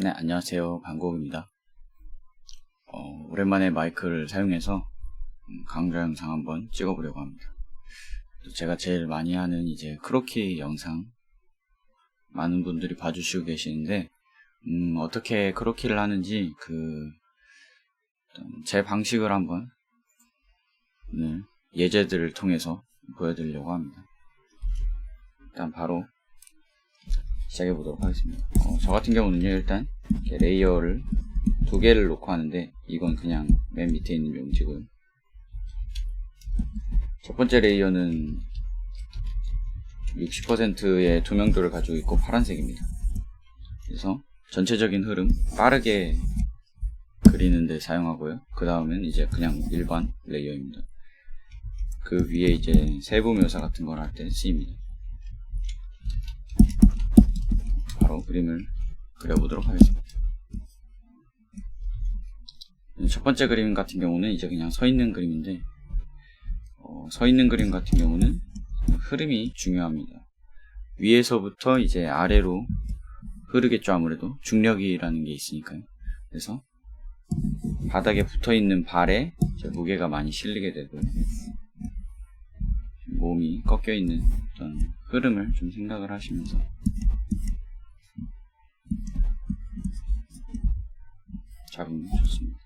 네, 안녕하세요. 방국입니다. 오랜만에 마이크를 사용해서 강좌 영상 한번 찍어보려고 합니다. 제가 제일 많이 하는 이제 크로키 영상 많은 분들이 봐주시고 계시는데 어떻게 크로키를 하는지 제 방식을 한번 예제들을 통해서 보여드리려고 합니다. 일단 바로 시작해 보도록 하겠습니다. 저 같은 경우는요, 일단 이렇게 레이어를 2개를 놓고 하는데, 이건 그냥 맨 밑에 있는 용지고요. 첫 번째 레이어는 60%의 투명도를 가지고 있고 파란색입니다. 그래서 전체적인 흐름 빠르게 그리는 데 사용하고요. 그 다음은 이제 그냥 일반 레이어입니다. 그 위에 이제 세부 묘사 같은 걸 할 때 쓰입니다. 바로 그림을 그려보도록 하겠습니다. 첫 번째 그림 같은 경우는 이제 그냥 서 있는 그림인데, 서 있는 그림 같은 경우는 흐름이 중요합니다. 위에서부터 이제 아래로 흐르겠죠. 아무래도 중력이라는 게 있으니까요. 그래서 바닥에 붙어 있는 발에 무게가 많이 실리게 되고, 몸이 꺾여 있는 어떤 흐름을 좀 생각을 하시면서 잡으면 좋습니다.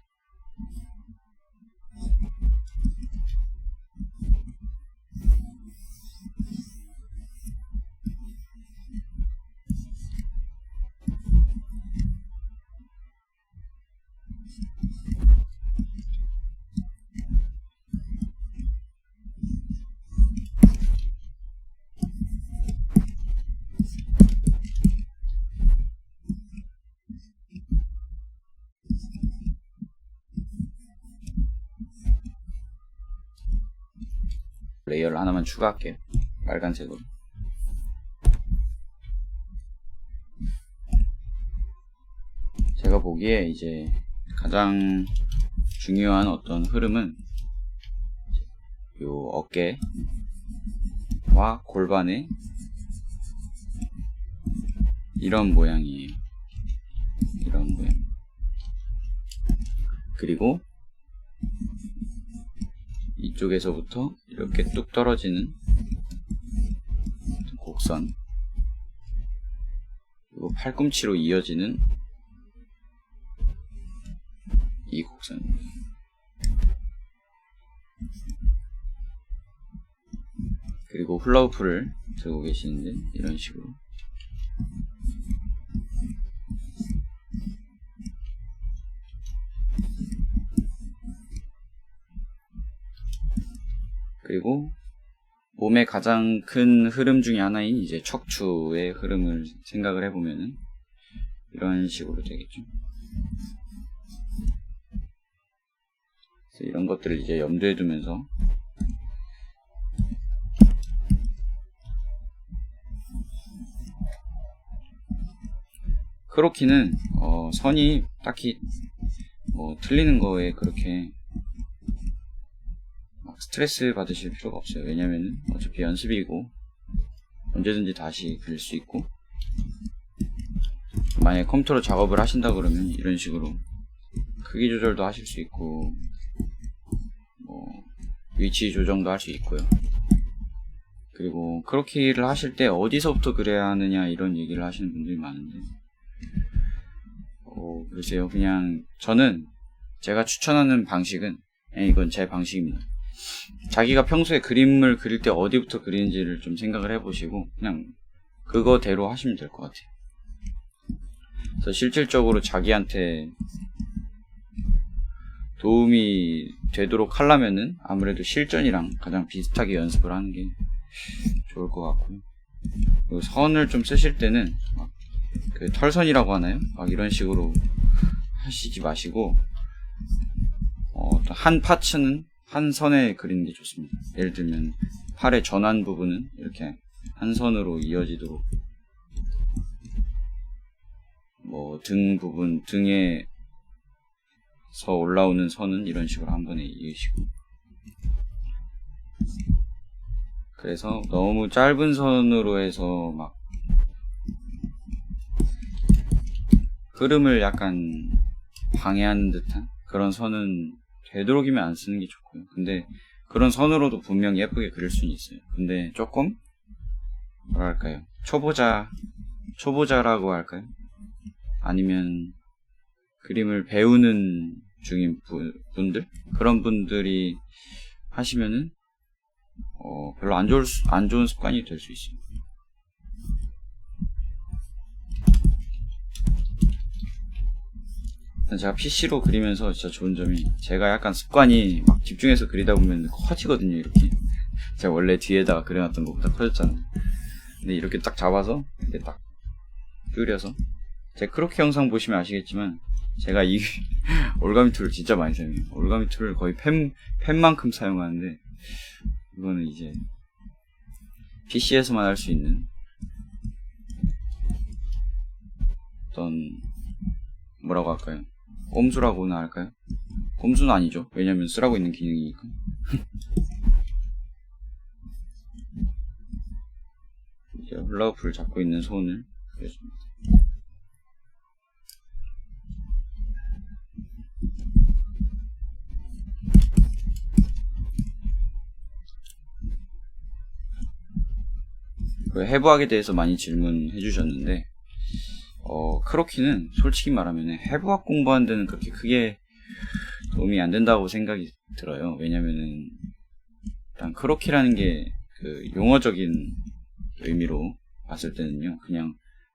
레이어를 하나만 추가할게요. 빨간색으로. 제가 보기에 이제 가장 중요한 어떤 흐름은 요 어깨와 골반의 이런 모양이에요. 이런 모양. 그리고 이쪽에서부터 이렇게 뚝 떨어지는 곡선, 그리고 팔꿈치로 이어지는 이 곡선, 그리고 훌라후프를 들고 계시는데 이런 식으로 그리고 몸의 가장 큰 흐름 중에 하나인 이제 척추의 흐름을 생각을 해보면은 이런 식으로 되겠죠. 그래서 이런 것들을 이제 염두에 두면서 크로키는 선이 딱히 틀리는 거에 그렇게 스트레스 받으실 필요가 없어요. 왜냐면은 어차피 연습이고 언제든지 다시 그릴 수 있고, 만약에 컴퓨터로 작업을 하신다 그러면 이런 식으로 크기 조절도 하실 수 있고 위치 조정도 할 수 있고요. 그리고 크로키를 하실 때 어디서부터 그려야 하느냐 이런 얘기를 하시는 분들이 많은데, 글쎄요. 그냥 저는 제가 추천하는 방식은, 이건 제 방식입니다. 자기가 평소에 그림을 그릴 때 어디부터 그리는지를 좀 생각을 해보시고 그냥 그거대로 하시면 될 것 같아요. 그래서 실질적으로 자기한테 도움이 되도록 하려면은 아무래도 실전이랑 가장 비슷하게 연습을 하는 게 좋을 것 같고요. 그리고 선을 좀 쓰실 때는 그 털선이라고 하나요? 막 이런 식으로 하시지 마시고 한 파츠는 한 선에 그리는 게 좋습니다. 예를 들면 팔의 전환 부분은 이렇게 한 선으로 이어지도록, 등 부분, 등에서 올라오는 선은 이런 식으로 한 번에 이으시고, 그래서 너무 짧은 선으로 해서 막 흐름을 약간 방해하는 듯한 그런 선은 되도록이면 안 쓰는 게 좋고요. 근데 그런 선으로도 분명 예쁘게 그릴 수는 있어요. 근데 조금 뭐랄까요, 초보자라고 할까요? 아니면 그림을 배우는 중인 분들, 그런 분들이 하시면은 별로 안 좋은 습관이 될 수 있어요. 제가 PC로 그리면서 진짜 좋은 점이, 제가 약간 습관이 막 집중해서 그리다 보면 커지거든요, 이렇게. 제가 원래 뒤에다가 그려놨던 것보다 커졌잖아요. 근데 이렇게 딱 잡아서 이렇게 딱 줄여서, 제 크로키 영상 보시면 아시겠지만 제가 이 올가미 툴을 진짜 많이 사용해요. 올가미 툴을 거의 펜만큼 사용하는데, 이거는 이제 PC에서만 할 수 있는 어떤, 뭐라고 할까요? 꼼수라고나 할까요? 꼼수는 아니죠. 왜냐면 쓰라고 있는 기능이니까. 이제 훌라후프를 잡고 있는 손을 그려줍니다. 그 해부학에 대해서 많이 질문해 주셨는데, 크로키는 솔직히 말하면 해부학 공부하는 데는 그렇게 크게 도움이 안 된다고 생각이 들어요. 왜냐면은 일단 크로키라는 게 그 용어적인 의미로 봤을 때는요, 그냥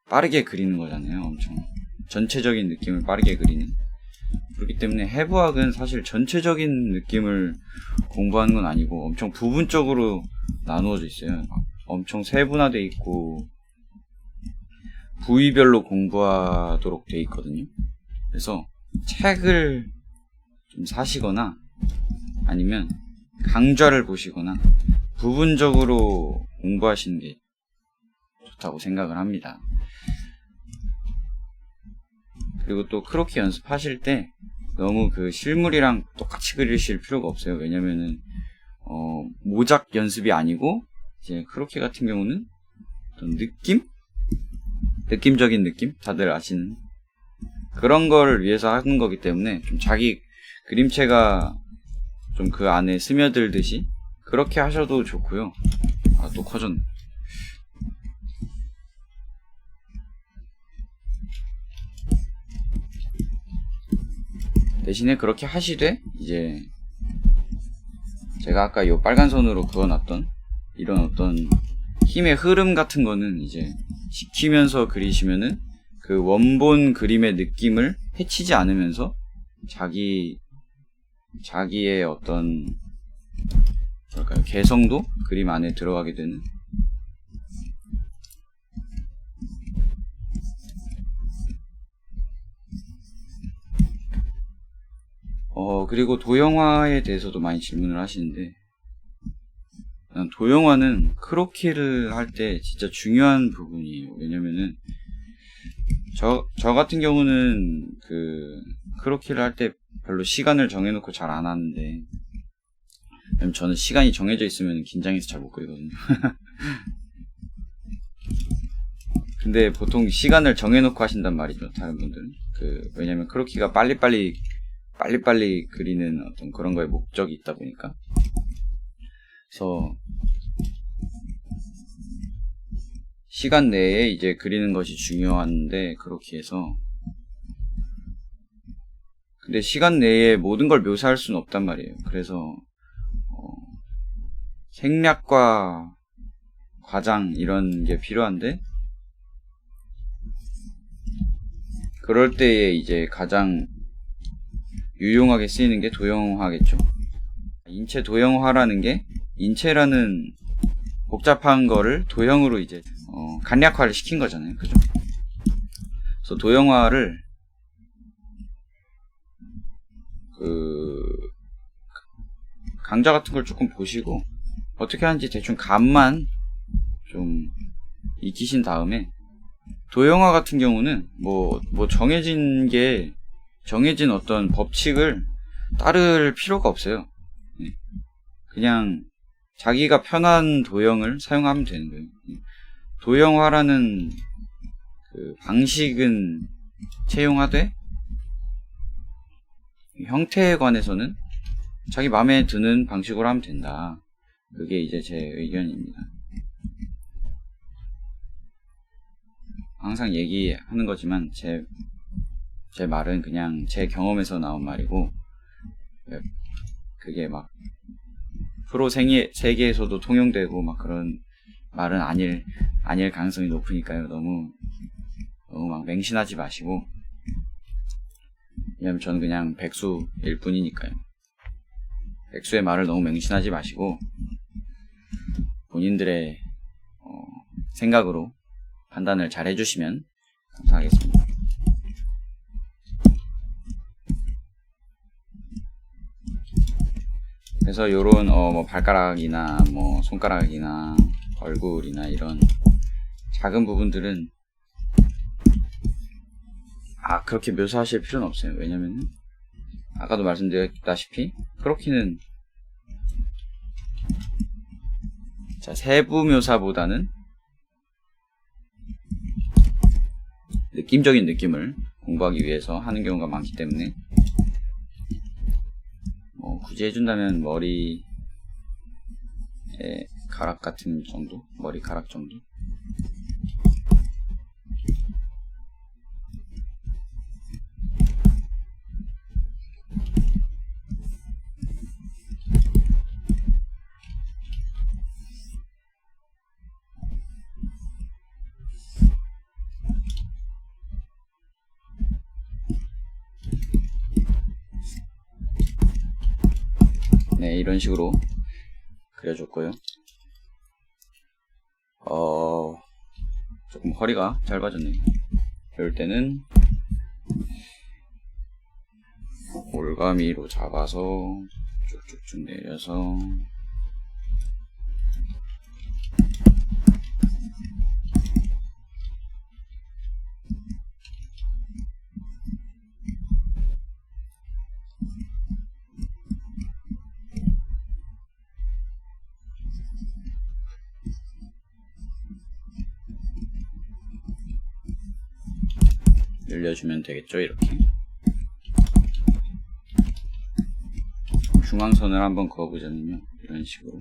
빠르게 그리는 거잖아요. 엄청 전체적인 느낌을 빠르게 그리는. 그렇기 때문에 해부학은 사실 전체적인 느낌을 공부하는 건 아니고 엄청 부분적으로 나누어져 있어요. 엄청 세분화되어 있고 부위별로 공부하도록 되어 있거든요. 그래서 책을 좀 사시거나 아니면 강좌를 보시거나 부분적으로 공부하시는 게 좋다고 생각을 합니다. 그리고 또 크로키 연습하실 때 너무 그 실물이랑 똑같이 그리실 필요가 없어요. 왜냐면은 모작 연습이 아니고 이제 크로키 같은 경우는 어떤 느낌적인 느낌? 다들 아시는 그런 거를 위해서 하는 거기 때문에 좀 자기 그림체가 좀 그 안에 스며들듯이 그렇게 하셔도 좋고요. 아, 또 커졌네. 대신에 그렇게 하시되 이제 제가 아까 이 빨간 선으로 그어놨던 이런 어떤 힘의 흐름 같은 거는 이제 지키면서 그리시면은 그 원본 그림의 느낌을 해치지 않으면서 자기의 어떤 뭐랄까요, 개성도 그림 안에 들어가게 되는. 그리고 도형화에 대해서도 많이 질문을 하시는데, 도형화는 크로키를 할 때 진짜 중요한 부분이에요. 왜냐면은 저 같은 경우는 그 크로키를 할 때 별로 시간을 정해놓고 잘 안 하는데, 왜냐면 저는 시간이 정해져 있으면 긴장해서 잘 못 그리거든요. 근데 보통 시간을 정해놓고 하신단 말이죠, 다른 분들은. 왜냐면 크로키가 빨리빨리 그리는 어떤 그런 거에 목적이 있다 보니까. 그래서 시간 내에 이제 그리는 것이 중요한데, 그렇게 해서. 근데 시간 내에 모든 걸 묘사할 수는 없단 말이에요. 그래서 생략과 과장 이런 게 필요한데, 그럴 때에 이제 가장 유용하게 쓰이는 게 도형화겠죠. 인체 도형화라는 게, 인체라는 복잡한 거를 도형으로 이제 간략화를 시킨 거잖아요. 그죠? 그래서 도형화를 강좌 같은 걸 조금 보시고 어떻게 하는지 대충 감만 좀 익히신 다음에, 도형화 같은 경우는 뭐 정해진 어떤 법칙을 따를 필요가 없어요. 그냥 자기가 편한 도형을 사용하면 되는 거예요. 도형화라는 그 방식은 채용하되 형태에 관해서는 자기 마음에 드는 방식으로 하면 된다. 그게 이제 제 의견입니다. 항상 얘기하는 거지만 제 말은 그냥 제 경험에서 나온 말이고, 그게 막 프로 세계에서도 통용되고 막 그런 말은 아닐 가능성이 높으니까요. 너무 막 맹신하지 마시고, 왜냐면 저는 그냥 백수일 뿐이니까요. 백수의 말을 너무 맹신하지 마시고 본인들의 생각으로 판단을 잘 해주시면 감사하겠습니다. 그래서 요런 뭐 발가락이나 뭐 손가락이나 얼굴이나 이런 작은 부분들은 그렇게 묘사하실 필요는 없어요. 왜냐면 아까도 말씀드렸다시피 크로키는 세부 묘사보다는 느낌적인 느낌을 공부하기 위해서 하는 경우가 많기 때문에 굳이 해준다면 머리의 가락 같은 정도? 머리카락 정도? 네, 이런 식으로 그려줬고요. 조금 허리가 짧아졌네요. 이럴 때는 올가미로 잡아서 쭉쭉쭉 내려서 늘려주면 되겠죠. 이렇게 중앙선을 한번 그어보자면요, 이런 식으로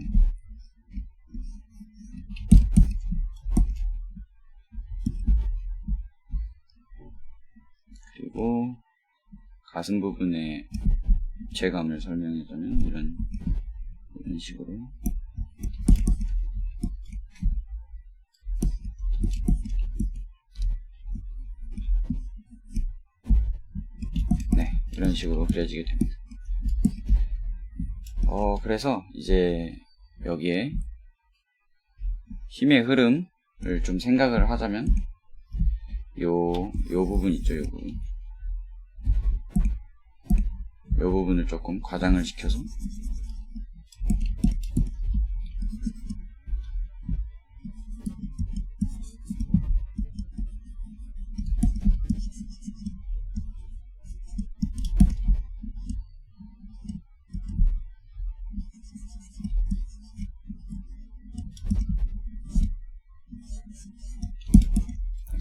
그리고 가슴 부분의 입체감을 설명하자면 이런 식으로 이런 식으로 그려지게 됩니다. 그래서 이제 여기에 힘의 흐름을 좀 생각을 하자면 요 부분 있죠, 요 부분을 조금 과장을 시켜서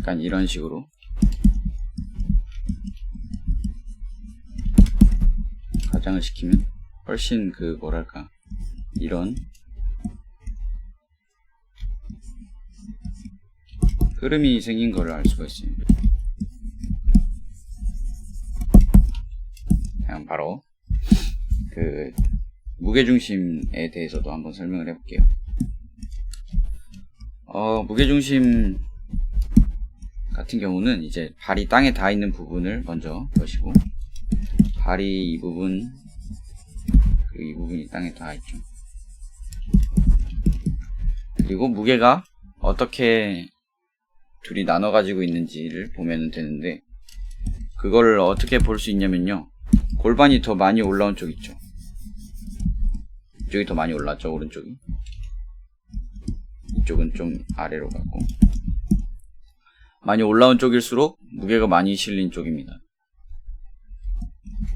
약간 이런 식으로 과장을 시키면 훨씬 뭐랄까, 이런 흐름이 생긴 거를 알 수가 있어요. 그냥 바로 무게중심에 대해서도 한번 설명을 해볼게요. 무게중심 같은 경우는 이제 발이 땅에 닿아 있는 부분을 먼저 보시고, 발이 이 부분이 땅에 닿아 있죠. 그리고 무게가 어떻게 둘이 나눠 가지고 있는지를 보면 되는데, 그거를 어떻게 볼 수 있냐면요, 골반이 더 많이 올라온 쪽 있죠. 이쪽이 더 많이 올랐죠, 오른쪽이. 이쪽은 좀 아래로 갔고, 많이 올라온 쪽일수록 무게가 많이 실린 쪽입니다.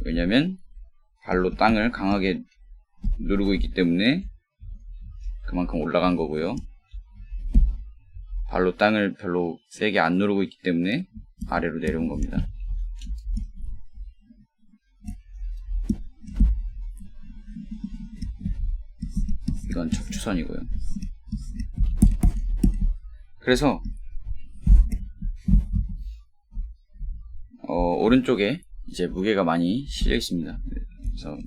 왜냐면 발로 땅을 강하게 누르고 있기 때문에 그만큼 올라간 거고요. 발로 땅을 별로 세게 안 누르고 있기 때문에 아래로 내려온 겁니다. 이건 척추선이고요. 그래서 오른쪽에 이제 무게가 많이 실려 있습니다. 그래서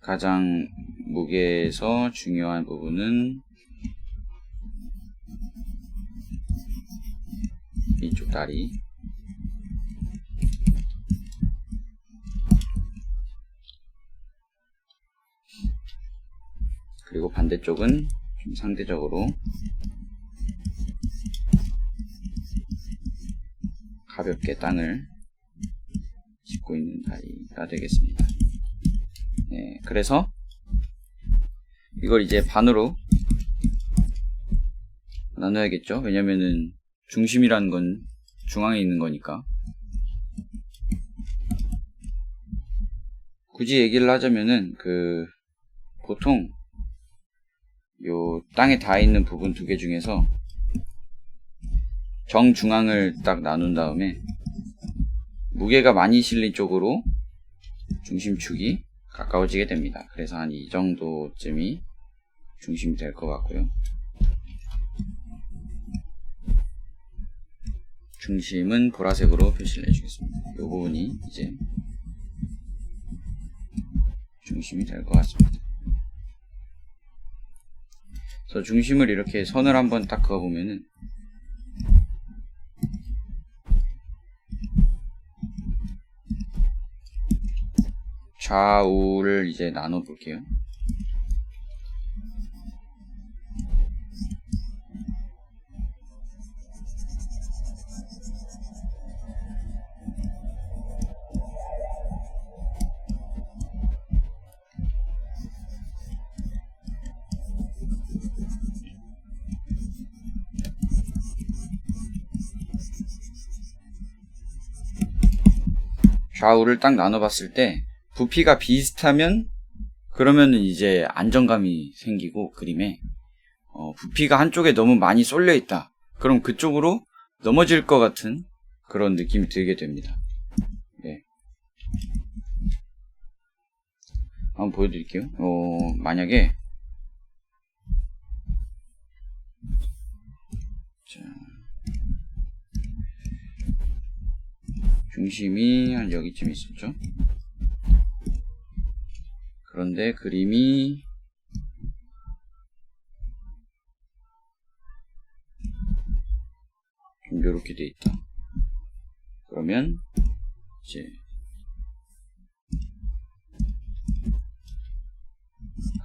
가장 무게에서 중요한 부분은 이쪽 다리, 그리고 반대쪽은 좀 상대적으로 가볍게 땅을 짚고 있는 다리가 되겠습니다. 네, 그래서 이걸 이제 반으로 나눠야겠죠. 왜냐면은 중심이라는 건 중앙에 있는 거니까. 굳이 얘기를 하자면은 보통 요 땅에 닿아 있는 부분 두 개 중에서 정중앙을 딱 나눈 다음에 무게가 많이 실린 쪽으로 중심축이 가까워지게 됩니다. 그래서 한 이 정도쯤이 중심이 될 것 같고요. 중심은 보라색으로 표시를 해주겠습니다. 이 부분이 이제 중심이 될 것 같습니다. 그래서 중심을 이렇게 선을 한번 딱 그어보면은 좌우를 이제 나눠 볼게요. 좌우를 딱 나눠 봤을 때 부피가 비슷하면 그러면은 이제 안정감이 생기고 그림에 부피가 한쪽에 너무 많이 쏠려 있다. 그럼 그쪽으로 넘어질 것 같은 그런 느낌이 들게 됩니다. 네. 한번 보여드릴게요. 만약에 자, 중심이 한 여기쯤 있었죠. 그런데 그림이 좀 요렇게 돼 있다. 그러면 이제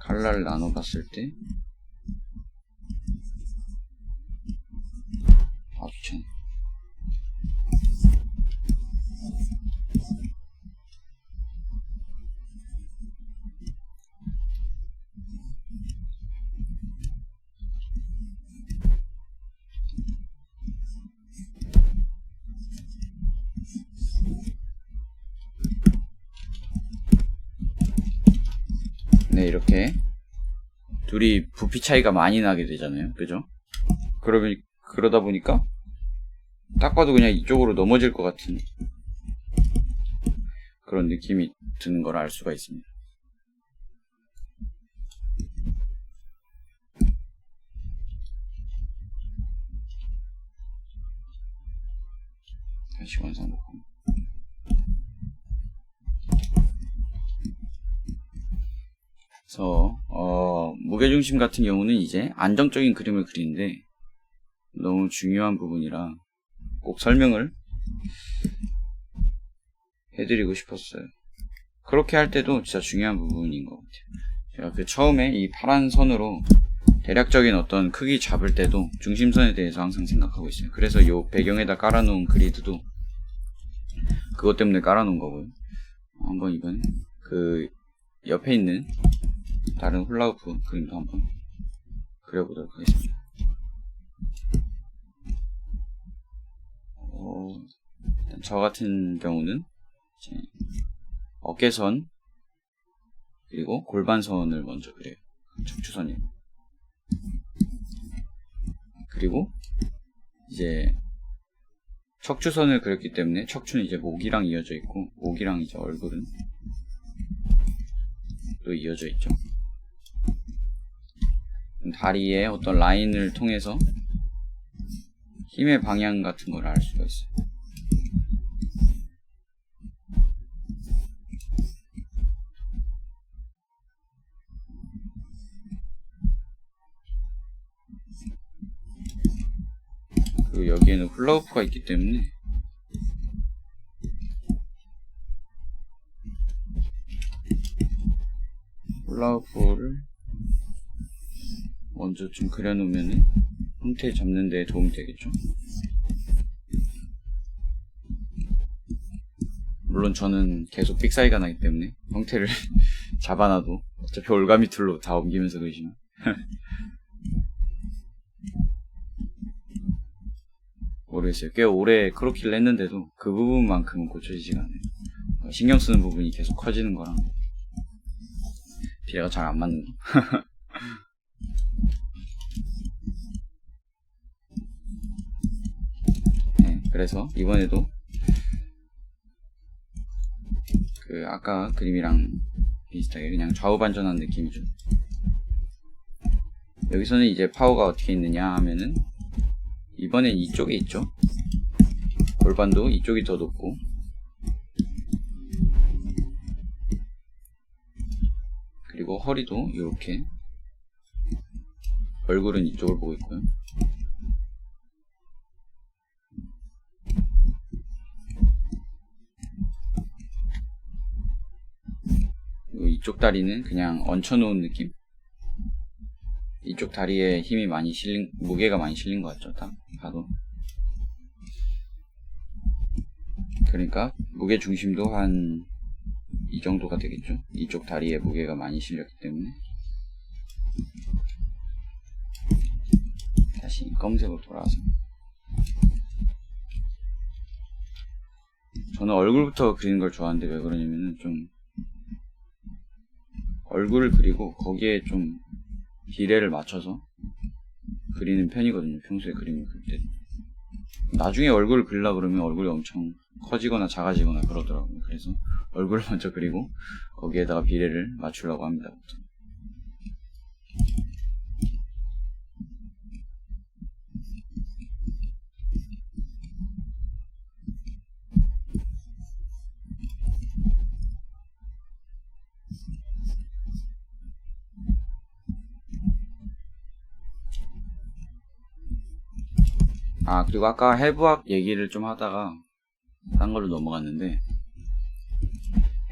칼라를 나눠 봤을 때 좋잖아요. 네, 이렇게 둘이 부피 차이가 많이 나게 되잖아요. 그죠? 그러다 보니까 딱 봐도 그냥 이쪽으로 넘어질 것 같은 그런 느낌이 드는 걸 알 수가 있습니다. 다시 완성해볼게요. 그래서 무게중심 같은 경우는 이제 안정적인 그림을 그리는데 너무 중요한 부분이라 꼭 설명을 해드리고 싶었어요. 그렇게 할 때도 진짜 중요한 부분인 것 같아요. 제가 처음에 이 파란 선으로 대략적인 어떤 크기 잡을 때도 중심선에 대해서 항상 생각하고 있어요. 그래서 이 배경에다 깔아놓은 그리드도 그것 때문에 깔아놓은 거고요. 한번 이번에 그 옆에 있는 다른 훌라후프 그림도 한번 그려보도록 하겠습니다. 일단 저 같은 경우는 이제 어깨선 그리고 골반선을 먼저 그려요. 척추선이에요. 그리고 이제 척추선을 그렸기 때문에 척추는 이제 목이랑 이어져 있고 목이랑 이제 얼굴은 또 이어져 있죠. 다리에 어떤 라인을 통해서 힘의 방향 같은 걸 알 수가 있어요. 그리고 여기에는 훌라후프가 있기 때문에 훌라후프를 먼저 좀 그려놓으면 형태 잡는 데 도움이 되겠죠. 물론 저는 계속 삑사리가 나기 때문에 형태를 잡아놔도 어차피 올가미 툴로 다 옮기면서 그리시면 모르겠어요. 꽤 오래 크로키를 했는데도 그 부분만큼은 고쳐지지가 않아요. 신경 쓰는 부분이 계속 커지는 거랑 비례가 잘 안 맞는 거. 네, 그래서 이번에도 그 아까 그림이랑 비슷하게 그냥 좌우 반전한 느낌이죠. 여기서는 이제 파워가 어떻게 있느냐 하면은 이번엔 이쪽에 있죠. 골반도 이쪽이 더 높고 그리고 허리도 이렇게 얼굴은 이쪽을 보고 있고요. 그리고 이쪽 다리는 그냥 얹혀놓은 느낌. 이쪽 다리에 힘이 많이 실린, 무게가 많이 실린 것 같죠, 딱 봐도. 그러니까 무게 중심도 한 이 정도가 되겠죠. 이쪽 다리에 무게가 많이 실렸기 때문에. 다시 검은색으로 돌아와서. 저는 얼굴부터 그리는 걸 좋아하는데 왜 그러냐면은 좀 얼굴을 그리고 거기에 좀 비례를 맞춰서 그리는 편이거든요. 평소에 그림을 그릴 때. 나중에 얼굴을 그리려고 그러면 얼굴이 엄청 커지거나 작아지거나 그러더라고요. 그래서 얼굴을 먼저 그리고 거기에다가 비례를 맞추려고 합니다. 아, 그리고 아까 해부학 얘기를 좀 하다가 딴 걸로 넘어갔는데,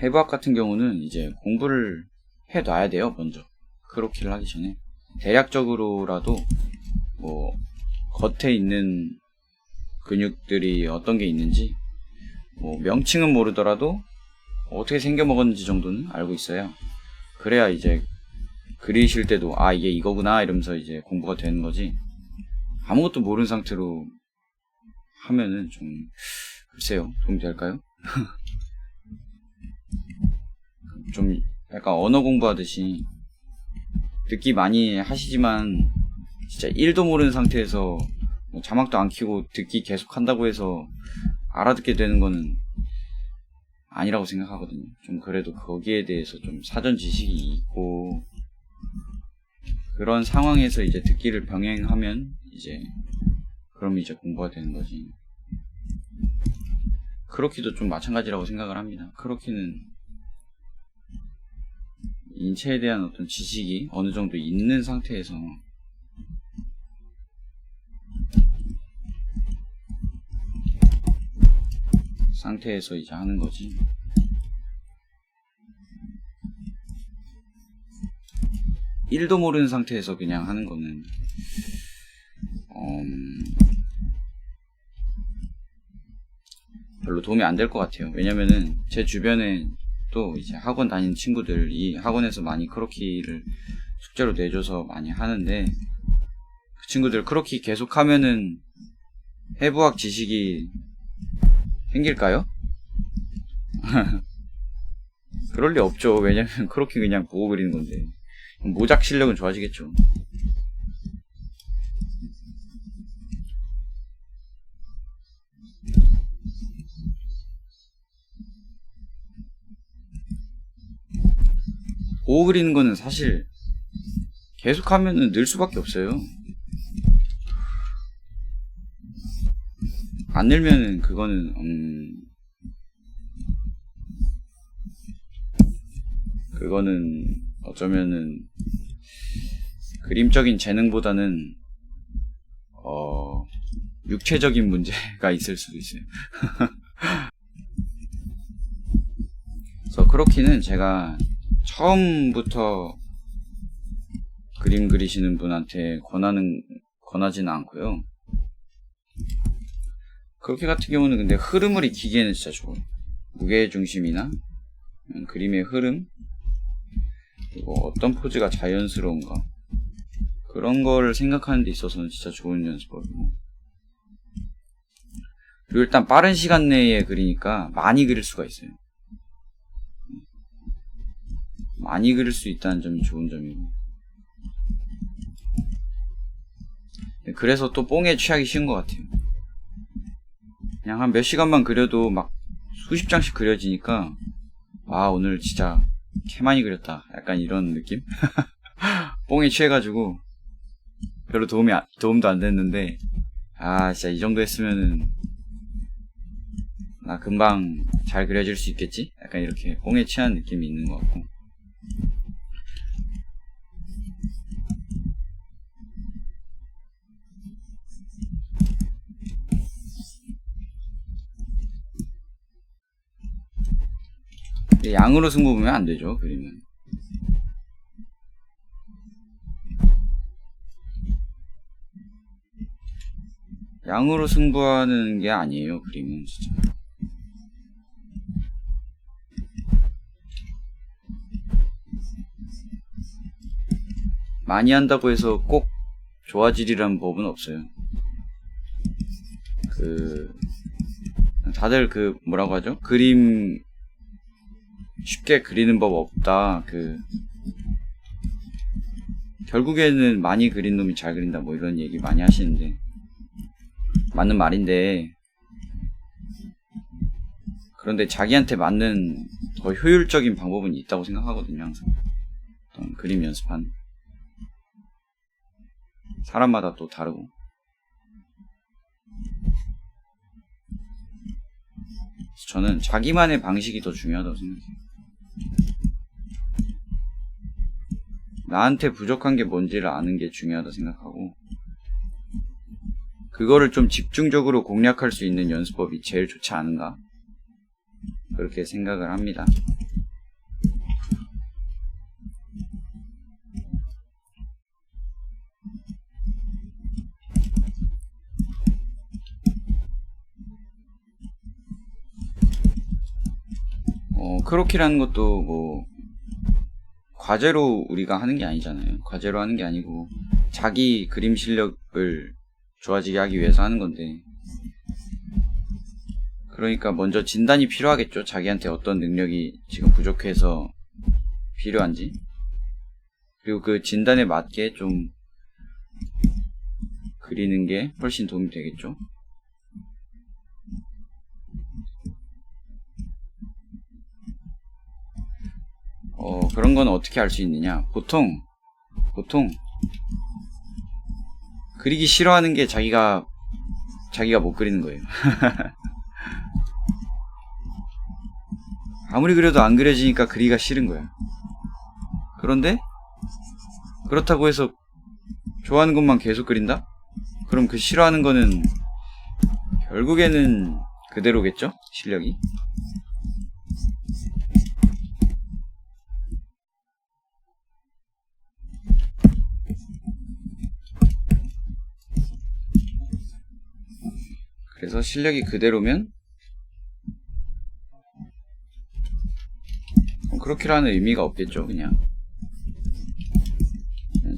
해부학 같은 경우는 이제 공부를 해놔야 돼요. 먼저 크로키를 하기 전에 대략적으로라도 뭐 겉에 있는 근육들이 어떤 게 있는지 뭐 명칭은 모르더라도 어떻게 생겨 먹었는지 정도는 알고 있어야 그래야 이제 그리실 때도 아 이게 이거구나 이러면서 이제 공부가 되는 거지. 아무것도 모르는 상태로 하면은 좀 글쎄요, 도움이 될까요? 좀 약간 언어 공부하듯이 듣기 많이 하시지만 진짜 1도 모르는 상태에서 뭐 자막도 안 켜고 듣기 계속 한다고 해서 알아듣게 되는 거는 아니라고 생각하거든요. 좀 그래도 거기에 대해서 좀 사전 지식이 있고 그런 상황에서 이제 듣기를 병행하면 이제 그럼 이제 공부가 되는 거지. 크로키도 좀 마찬가지라고 생각을 합니다. 크로키는 인체에 대한 어떤 지식이 어느 정도 있는 상태에서 이제 하는 거지. 일도 모르는 상태에서 그냥 하는 거는 별로 도움이 안 될 것 같아요. 왜냐면은 제 주변에 또 이제 학원 다니는 친구들이 학원에서 많이 크로키를 숙제로 내줘서 많이 하는데 그 친구들 크로키 계속 하면은 해부학 지식이 생길까요? 그럴 리 없죠. 왜냐면 크로키 그냥 보고 그리는 건데 모작 실력은 좋아지겠죠. 보호 그리는 거는 사실 계속 하면은 늘 수밖에 없어요. 안 늘면은 그거는 그거는 어쩌면은 그림적인 재능보다는 육체적인 문제가 있을 수도 있어요. 그래서 크로키는 제가 처음부터 그림 그리시는 분한테 권하지는 않고요. 크로키 같은 경우는 근데 흐름을 익히기에는 진짜 좋아요. 무게중심이나 그림의 흐름, 그리고 어떤 포즈가 자연스러운가, 그런 거를 생각하는 데 있어서는 진짜 좋은 연습법이고, 그리고 일단 빠른 시간 내에 그리니까 많이 그릴 수가 있어요. 많이 그릴 수 있다는 점이 좋은 점이고, 그래서 또 뽕에 취하기 쉬운 것 같아요. 그냥 한 몇 시간만 그려도 막 수십 장씩 그려지니까 와, 오늘 진짜 개 많이 그렸다, 약간 이런 느낌? 뽕에 취해가지고 별로 도움도 안 됐는데, 아 진짜 이 정도 했으면은 나 금방 잘 그려질 수 있겠지? 약간 이렇게 뽕에 취한 느낌이 있는 것 같고, 양으로 승부 보면 안 되죠, 그림은. 양으로 승부하는 게 아니에요, 그림은 진짜. 많이 한다고 해서 꼭 좋아지리라는 법은 없어요. 다들 뭐라고 하죠? 그림 쉽게 그리는 법 없다, 결국에는 많이 그린 놈이 잘 그린다, 뭐 이런 얘기 많이 하시는데 맞는 말인데, 그런데 자기한테 맞는 더 효율적인 방법은 있다고 생각하거든요, 항상. 어떤 그림 연습하는 사람마다 또 다르고. 저는 자기만의 방식이 더 중요하다고 생각해요. 나한테 부족한 게 뭔지를 아는 게 중요하다고 생각하고, 그거를 좀 집중적으로 공략할 수 있는 연습법이 제일 좋지 않은가, 그렇게 생각을 합니다. 크로키라는 것도 뭐 과제로 우리가 하는 게 아니잖아요. 과제로 하는 게 아니고 자기 그림 실력을 좋아지게 하기 위해서 하는 건데, 그러니까 먼저 진단이 필요하겠죠. 자기한테 어떤 능력이 지금 부족해서 필요한지, 그리고 그 진단에 맞게 좀 그리는 게 훨씬 도움이 되겠죠. 그런 건 어떻게 알 수 있느냐. 보통 그리기 싫어하는 게 자기가 못 그리는 거예요. 아무리 그려도 안 그려지니까 그리기가 싫은 거야. 그런데 그렇다고 해서 좋아하는 것만 계속 그린다? 그럼 그 싫어하는 거는 결국에는 그대로겠죠? 실력이. 그래서 실력이 그대로면 그렇게라는 의미가 없겠죠. 그냥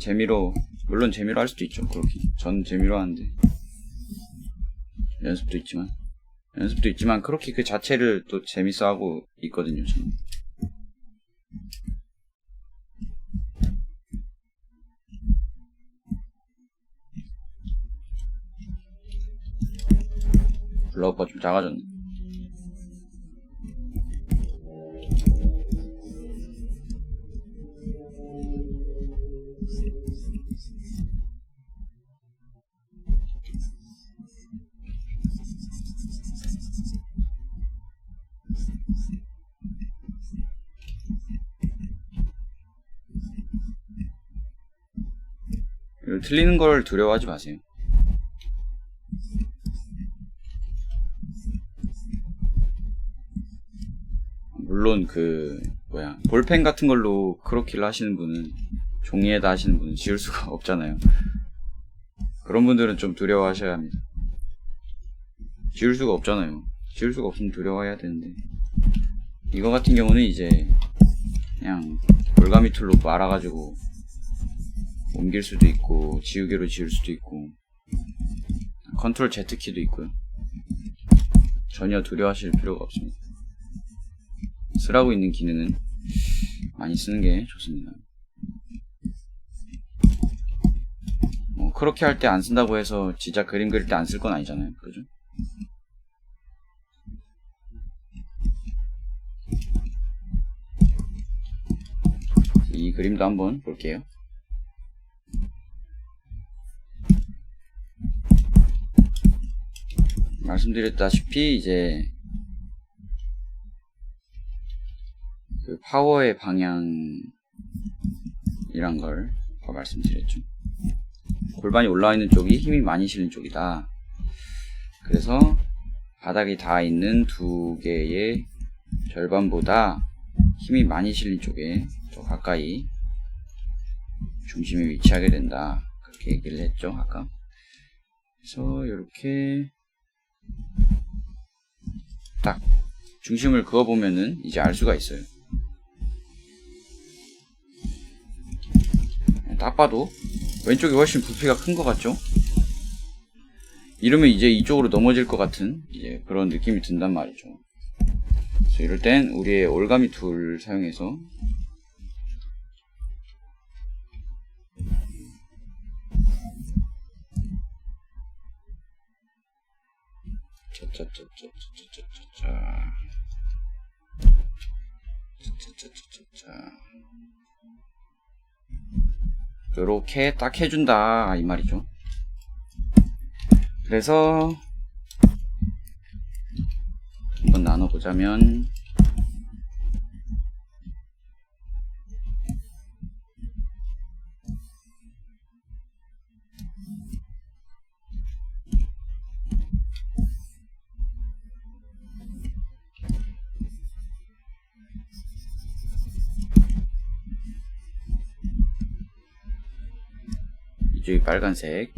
재미로, 물론 재미로 할 수도 있죠. 그렇게 전 재미로 하는데, 연습도 있지만 그렇게 그 자체를 또 재밌어 하고 있거든요, 저는. 블러버가 좀 작아졌네. 틀리는 걸 두려워하지 마세요. 물론 볼펜 같은 걸로 크로키를 하시는 분은, 종이에다 하시는 분은 지울 수가 없잖아요. 그런 분들은 좀 두려워하셔야 합니다. 지울 수가 없잖아요. 지울 수가 없으면 두려워해야 되는데, 이거 같은 경우는 이제 그냥 올가미 툴로 말아가지고 옮길 수도 있고, 지우개로 지울 수도 있고, 컨트롤 Z키도 있고요. 전혀 두려워하실 필요가 없습니다. 쓰라고 있는 기능은 많이 쓰는 게 좋습니다. 그렇게 할 때 안 쓴다고 해서 진짜 그림 그릴 때 안 쓸 건 아니잖아요. 그죠? 이 그림도 한번 볼게요. 말씀드렸다시피 이제 그 파워의 방향이란 걸 아까 말씀드렸죠. 골반이 올라와 있는 쪽이 힘이 많이 실린 쪽이다. 그래서 바닥이 닿아 있는 두 개의 절반보다 힘이 많이 실린 쪽에 더 가까이 중심이 위치하게 된다. 그렇게 얘기를 했죠, 아까. 그래서 이렇게 딱 중심을 그어보면은 이제 알 수가 있어요. 딱 봐도 왼쪽이 훨씬 부피가 큰 것 같죠? 이러면 이제 이쪽으로 넘어질 것 같은 이제 그런 느낌이 든단 말이죠. 그래서 이럴 땐 우리의 올가미 툴 사용해서 요렇게 딱 해준다 이 말이죠. 그래서 한번 나눠보자면 이쪽이 빨간색,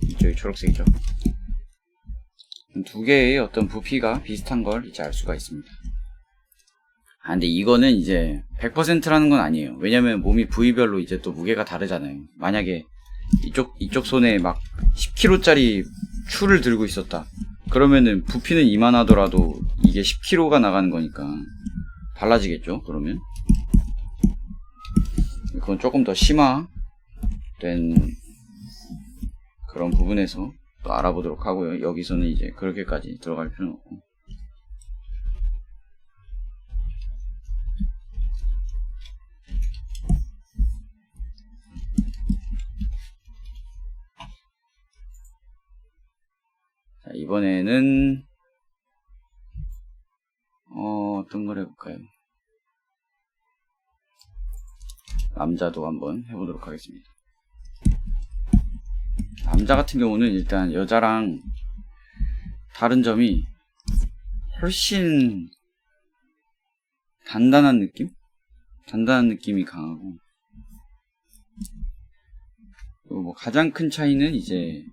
이쪽이 초록색이죠. 두 개의 어떤 부피가 비슷한 걸 이제 알 수가 있습니다. 근데 이거는 이제 100%라는 건 아니에요. 왜냐면 몸이 부위별로 이제 또 무게가 다르잖아요. 만약에 이쪽 손에 막 10kg짜리 추를 들고 있었다. 그러면은 부피는 이만하더라도 이게 10kg가 나가는 거니까 달라지겠죠. 그러면 그건 조금 더 심화된 그런 부분에서 또 알아보도록 하고요. 여기서는 이제 그렇게까지 들어갈 필요는 없고. 자, 이번에는 어떤 걸 해볼까요? 남자도 한번 해보도록 하겠습니다. 남자 같은 경우는 일단 여자랑 다른 점이 훨씬 단단한 느낌? 단단한 느낌이 강하고, 그리고 뭐 가장 큰 차이는 이제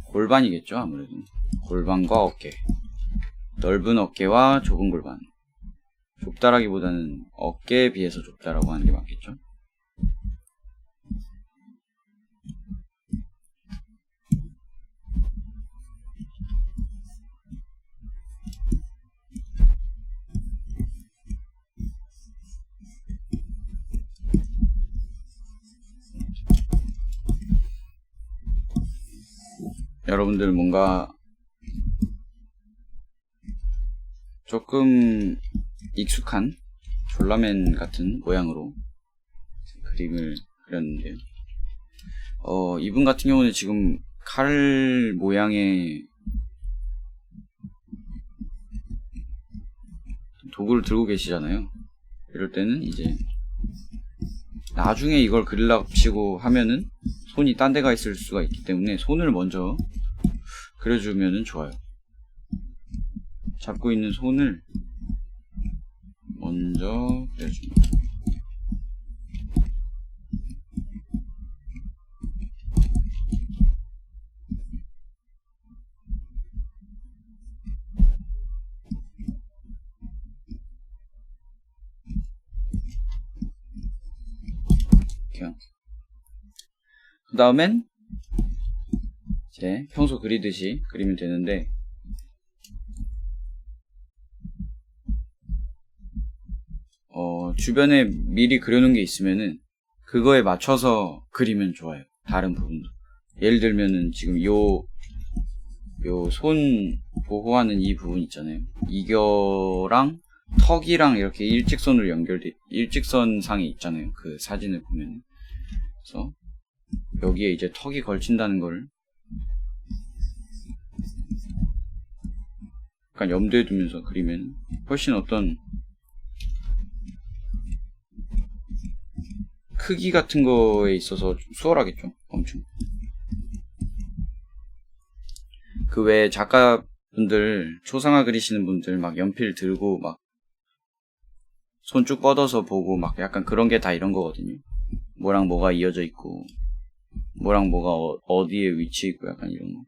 골반이겠죠. 아무래도 골반과 어깨, 넓은 어깨와 좁은 골반. 좁다라기보다는 어깨에 비해서 좁다라고 하는 게 맞겠죠. 여러분들 뭔가 조금 익숙한 졸라맨 같은 모양으로 그림을 그렸는데요. 이분 같은 경우는 지금 칼 모양의 도구를 들고 계시잖아요. 이럴 때는 이제 나중에 이걸 그리려고 치고 하면은 손이 딴 데 가 있을 수가 있기 때문에 손을 먼저 그려주면은 좋아요. 잡고 있는 손을 먼저 그려줍니다. 그 다음엔 이제 평소 그리듯이 그리면 되는데, 주변에 미리 그려놓은 게 있으면은 그거에 맞춰서 그리면 좋아요. 다른 부분도. 예를 들면은 지금 요 손 보호하는 이 부분 있잖아요. 이겨랑 턱이랑 이렇게 일직선으로 일직선상에 있잖아요. 그 사진을 보면. 그래서 여기에 이제 턱이 걸친다는 걸 약간 염두에 두면서 그리면 훨씬 어떤 크기 같은 거에 있어서 수월하겠죠. 엄청. 그 외에 작가분들, 초상화 그리시는 분들 막 연필 들고 막 손 쭉 뻗어서 보고 막 약간 그런 게 다 이런 거거든요. 뭐랑 뭐가 이어져 있고 뭐랑 뭐가 어디에 위치해 있고 약간 이런 거.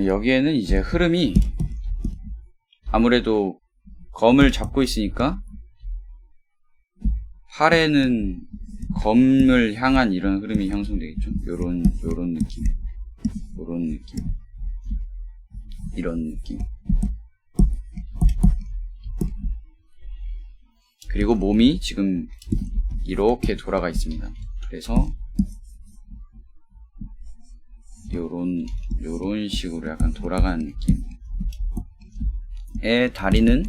여기에는 이제 흐름이 아무래도 검을 잡고 있으니까 팔에는 검을 향한 이런 흐름이 형성되겠죠. 요런 느낌, 요런 느낌, 이런 느낌. 그리고 몸이 지금 이렇게 돌아가 있습니다. 그래서 요런 식으로 약간 돌아가는 느낌의 다리는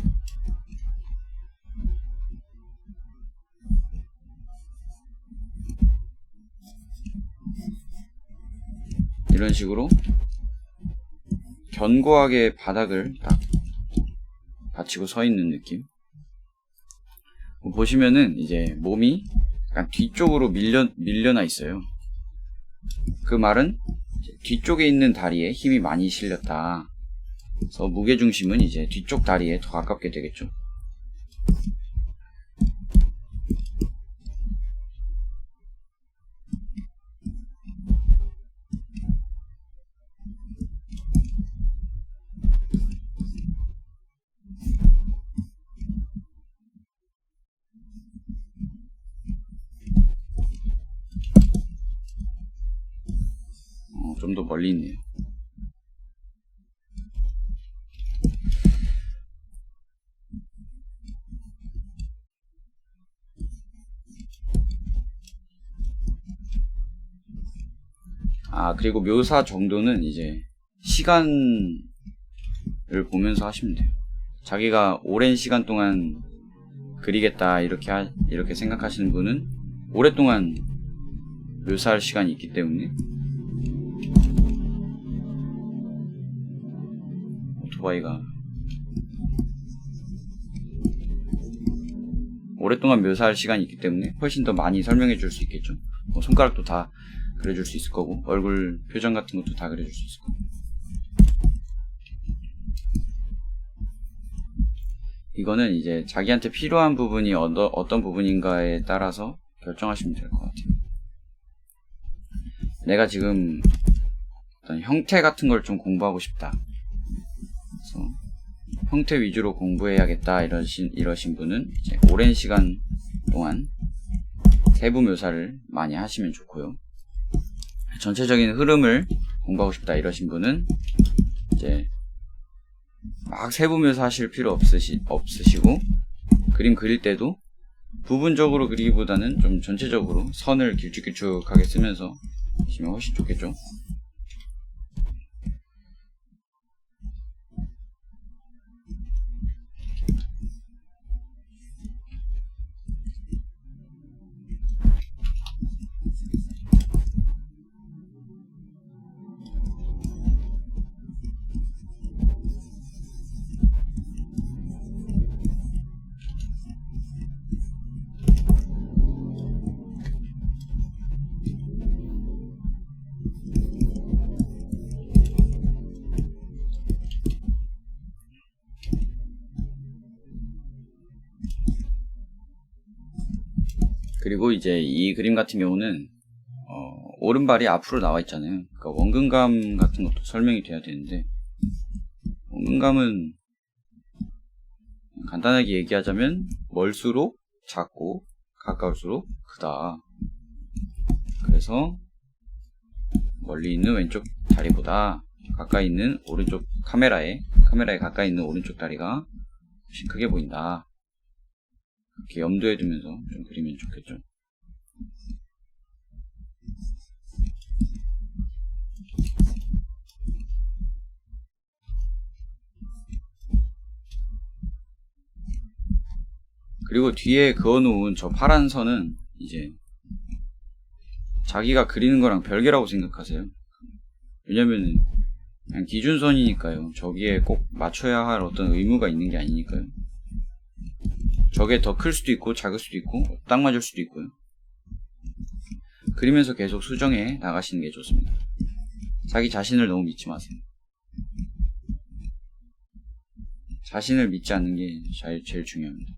이런 식으로 견고하게 바닥을 딱 받치고 서 있는 느낌. 보시면은 이제 몸이 약간 뒤쪽으로 밀려나 있어요. 그 말은 뒤쪽에 있는 다리에 힘이 많이 실렸다. 그래서 무게중심은 이제 뒤쪽 다리에 더 가깝게 되겠죠. 좀 더 멀리 있네요. 그리고 묘사 정도는 이제 시간을 보면서 하시면 돼요. 자기가 오랜 시간 동안 그리겠다 이렇게 생각하시는 분은 오랫동안 묘사할 시간이 있기 때문에. 오토바이가 오랫동안 묘사할 시간이 있기 때문에 훨씬 더 많이 설명해 줄 수 있겠죠. 손가락도 다 그려줄 수 있을 거고, 얼굴 표정 같은 것도 다 그려줄 수 있을 거고. 이거는 이제 자기한테 필요한 부분이 어떤 부분인가에 따라서 결정하시면 될 것 같아요. 내가 지금 어떤 형태 같은 걸 좀 공부하고 싶다. 그래서 형태 위주로 공부해야겠다 이러신 분은 이제 오랜 시간 동안 세부 묘사를 많이 하시면 좋고요. 전체적인 흐름을 공부하고 싶다 이러신 분은 이제 막 세부면서 하실 필요 없으시고 그림 그릴 때도 부분적으로 그리기보다는 좀 전체적으로 선을 길쭉길쭉하게 쓰면서 하시면 훨씬 좋겠죠. 그리고 이제 이 그림 같은 경우는 오른발이 앞으로 나와 있잖아요. 그러니까 원근감 같은 것도 설명이 돼야 되는데, 원근감은 간단하게 얘기하자면 멀수록 작고 가까울수록 크다. 그래서 멀리 있는 왼쪽 다리보다 가까이 있는 오른쪽 카메라에 가까이 있는 오른쪽 다리가 훨씬 크게 보인다. 이렇게 염두에 두면서 좀 그리면 좋겠죠. 그리고 뒤에 그어놓은 저 파란 선은 이제 자기가 그리는 거랑 별개라고 생각하세요. 왜냐면은 그냥 기준선이니까요. 저기에 꼭 맞춰야 할 어떤 의무가 있는 게 아니니까요. 저게 더 클 수도 있고 작을 수도 있고 딱 맞을 수도 있고요. 그리면서 계속 수정해 나가시는 게 좋습니다. 자기 자신을 너무 믿지 마세요. 자신을 믿지 않는 게 제일 중요합니다.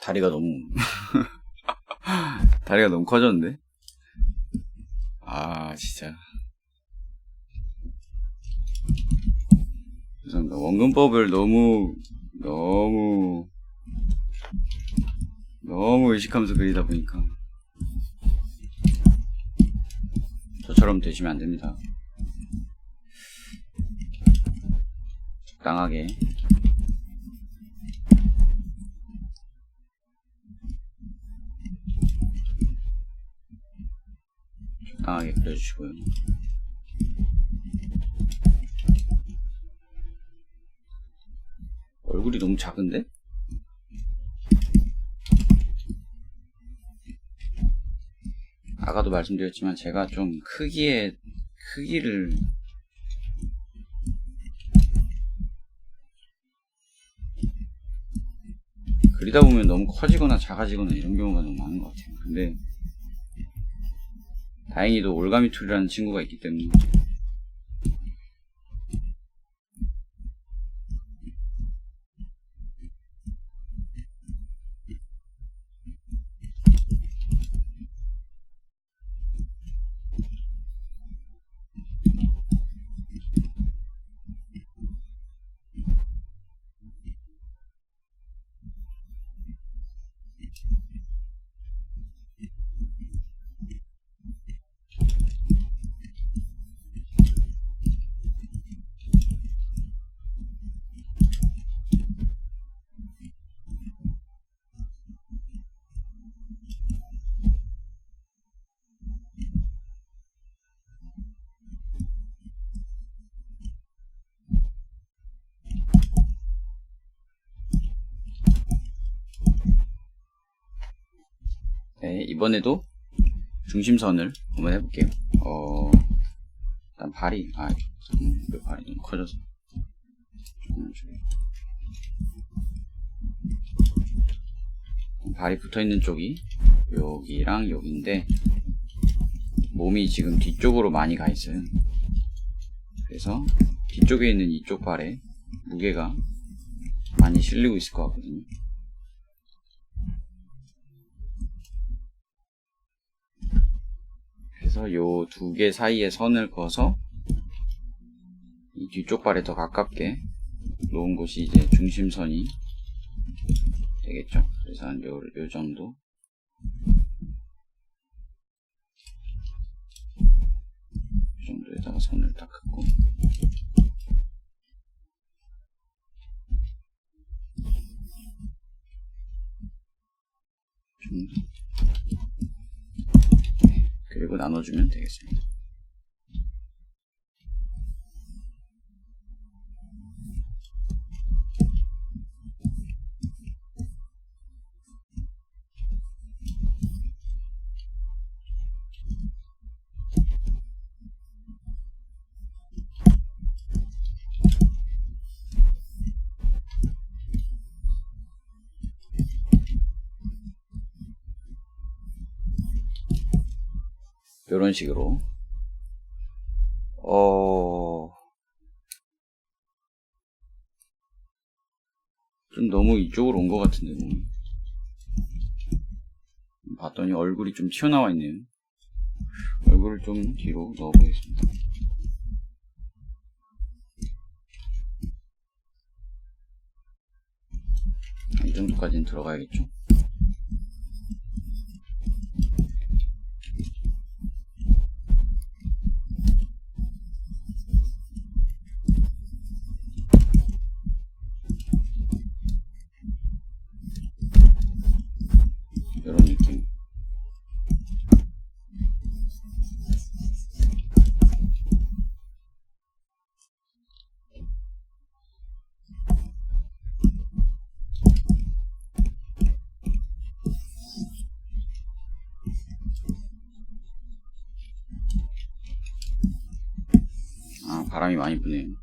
다리가 너무 커졌는데? 아, 진짜. 죄송합니다. 원근법을 너무 의식하면서 그리다 보니까 저처럼 되시면 안 됩니다. 적당하게. 적당하게 그려주시고요. 얼굴이 너무 작은데? 아까도 말씀드렸지만 제가 좀 크기를 그리다 보면 너무 커지거나 작아지거나 이런 경우가 너무 많은 것 같아요. 근데 다행히도 올가미 툴이라는 친구가 있기 때문에 네, 이번에도 중심선을 한번 해볼게요. 일단 발이 발이 너무 커져서 조금만 줄여요. 발이 붙어있는 쪽이 여기랑 여기인데 몸이 지금 뒤쪽으로 많이 가 있어요. 그래서 뒤쪽에 있는 이쪽 발에 무게가 많이 실리고 있을 것 같거든요. 그래서 요 두 개 사이에 선을 그어서 이 뒤쪽 발에 더 가깝게 놓은 곳이 이제 중심선이 되겠죠. 그래서 한 요 정도. 이 정도에다가 선을 딱 긋고 그리고 나눠주면 되겠습니다. 이런 식으로 좀 너무 이쪽으로 온 것 같은데 뭐. 봤더니 얼굴이 좀 튀어나와 있네요. 얼굴을 좀 뒤로 넣어 보겠습니다. 이 정도까지는 들어가야겠죠. 이런 느낌. 바람이 많이 부네요.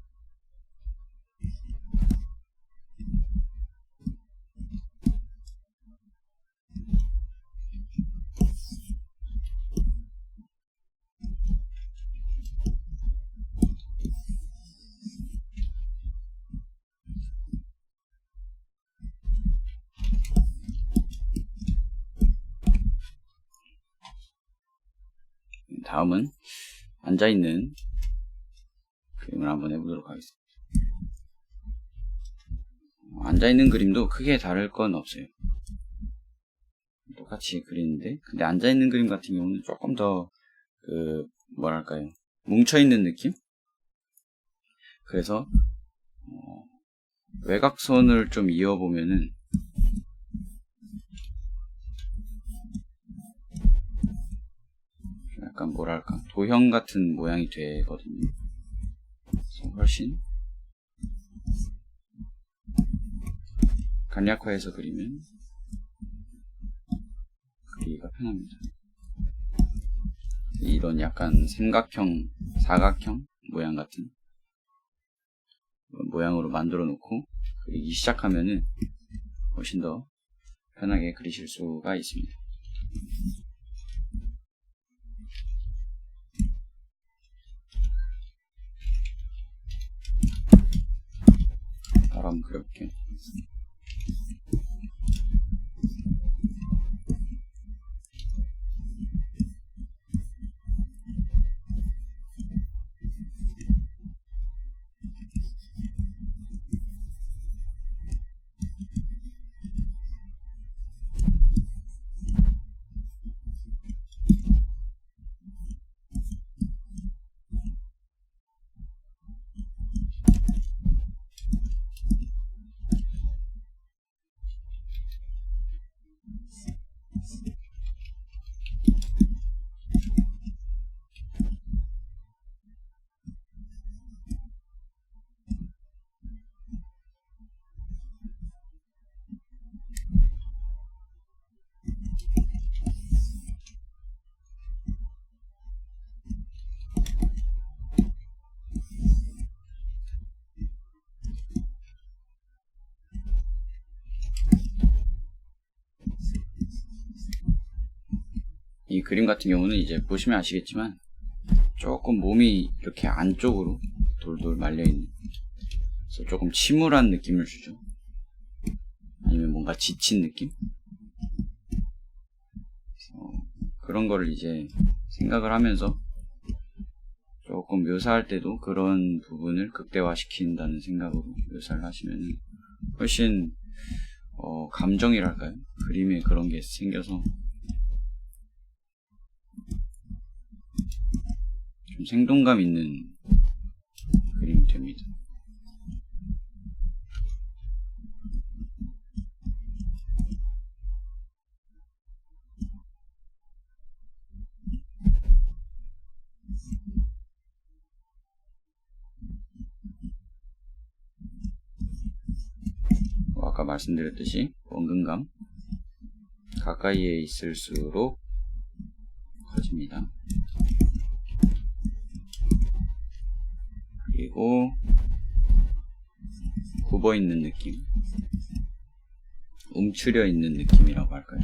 다음은 앉아있는 그림을 한번 해보도록 하겠습니다. 앉아있는 그림도 크게 다를 건 없어요. 똑같이 그리는데, 근데 앉아있는 그림 같은 경우는 조금 더 뭐랄까요, 뭉쳐있는 느낌? 그래서 외곽선을 좀 이어보면은 약간 뭐랄까, 도형 같은 모양이 되거든요. 그래서 훨씬 간략화해서 그리면 그리기가 편합니다. 이런 약간 삼각형, 사각형 모양 같은 모양으로 만들어 놓고 그리기 시작하면은 훨씬 더 편하게 그리실 수가 있습니다. 바로 한번 그려볼게요. 이 그림 같은 경우는 이제 보시면 아시겠지만 조금 몸이 이렇게 안쪽으로 돌돌 말려있는, 그래서 조금 침울한 느낌을 주죠. 아니면 뭔가 지친 느낌? 그런 거를 이제 생각을 하면서 조금 묘사할 때도 그런 부분을 극대화시킨다는 생각으로 묘사를 하시면 훨씬 감정이랄까요? 그림에 그런 게 생겨서 좀 생동감 있는 그림이 됩니다. 아까 말씀드렸듯이 원근감 가까이에 있을수록 커집니다. 그리고 굽어 있는 느낌, 움츠려 있는 느낌이라고 할까요?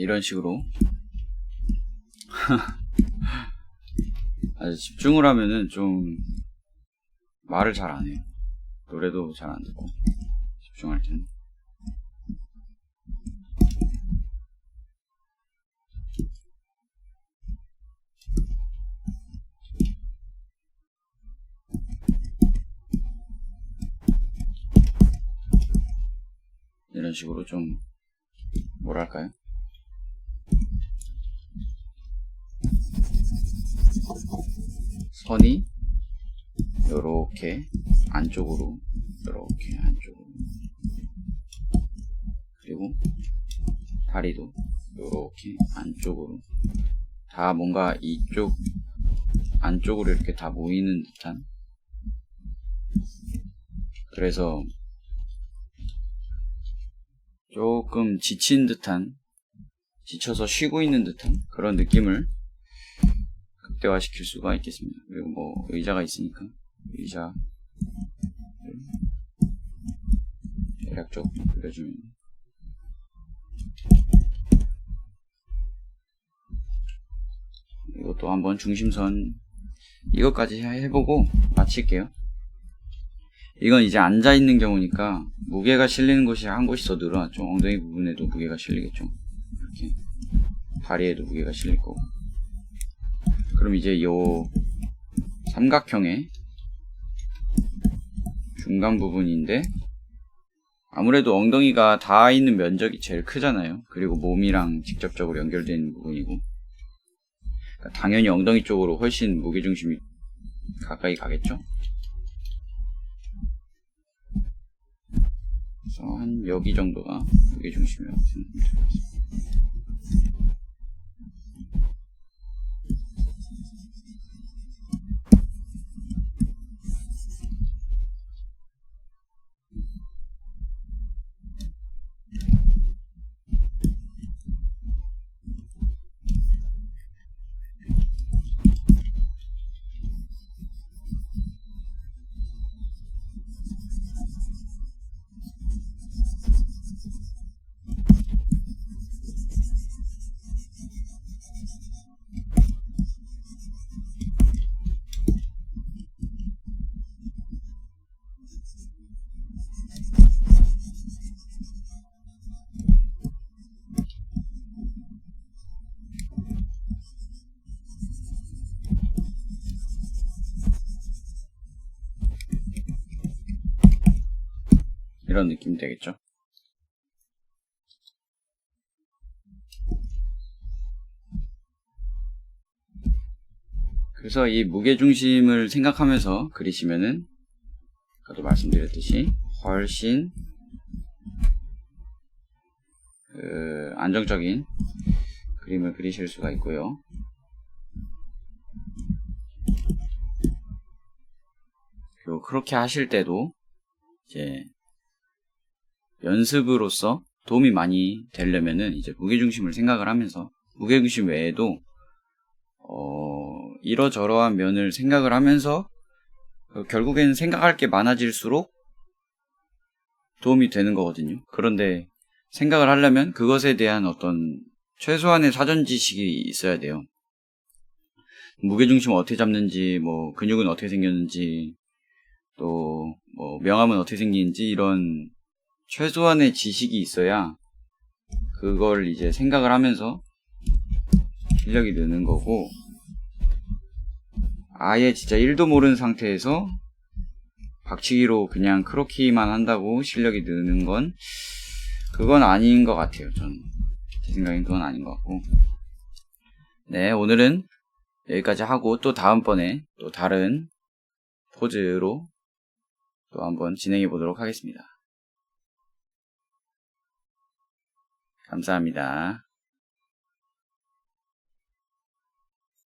이런 식으로 아주 집중을 하면은 좀 말을 잘 안 해요. 노래도 잘 안 듣고 집중할 때는. 이런 식으로 좀 뭐랄까요? 선이 요렇게 안쪽으로 요렇게 안쪽으로, 그리고 다리도 요렇게 안쪽으로, 다 뭔가 이쪽 안쪽으로 이렇게 다 모이는 듯한, 그래서 조금 지친 듯한, 지쳐서 쉬고 있는 듯한 그런 느낌을 극대화시킬 수가 있겠습니다. 그리고 뭐 의자가 있으니까 의자 대략적으로 그려주면, 이것도 한번 중심선 이것까지 해보고 마칠게요. 이건 이제 앉아있는 경우니까 무게가 실리는 곳이 한 곳이 더 늘어났죠. 엉덩이 부분에도 무게가 실리겠죠. 이렇게 다리에도 무게가 실릴 거고. 그럼 이제 요 삼각형의 중간 부분인데, 아무래도 엉덩이가 닿아 있는 면적이 제일 크잖아요. 그리고 몸이랑 직접적으로 연결된 부분이고, 그러니까 당연히 엉덩이 쪽으로 훨씬 무게중심이 가까이 가겠죠. 그래서 한 여기 정도가 무게중심이라고 생각합니다. 이런 느낌이 되겠죠. 그래서 이 무게중심을 생각하면서 그리시면은, 아까도 말씀드렸듯이 훨씬 안정적인 그림을 그리실 수가 있고요. 그리고 그렇게 하실 때도 이제 연습으로서 도움이 많이 되려면은 이제 무게중심을 생각을 하면서, 무게중심 외에도 이러저러한 면을 생각을 하면서 결국에는 생각할 게 많아질수록 도움이 되는 거거든요. 그런데 생각을 하려면 그것에 대한 어떤 최소한의 사전 지식이 있어야 돼요. 무게중심을 어떻게 잡는지, 뭐 근육은 어떻게 생겼는지, 또 뭐 명암은 어떻게 생기는지, 이런 최소한의 지식이 있어야 그걸 이제 생각을 하면서 실력이 느는 거고, 아예 진짜 1도 모르는 상태에서 박치기로 그냥 크로키만 한다고 실력이 느는 건, 그건 아닌 것 같아요. 제 생각엔 그건 아닌 것 같고. 네, 오늘은 여기까지 하고, 또 다음번에 또 다른 포즈로 또 한번 진행해 보도록 하겠습니다. 감사합니다.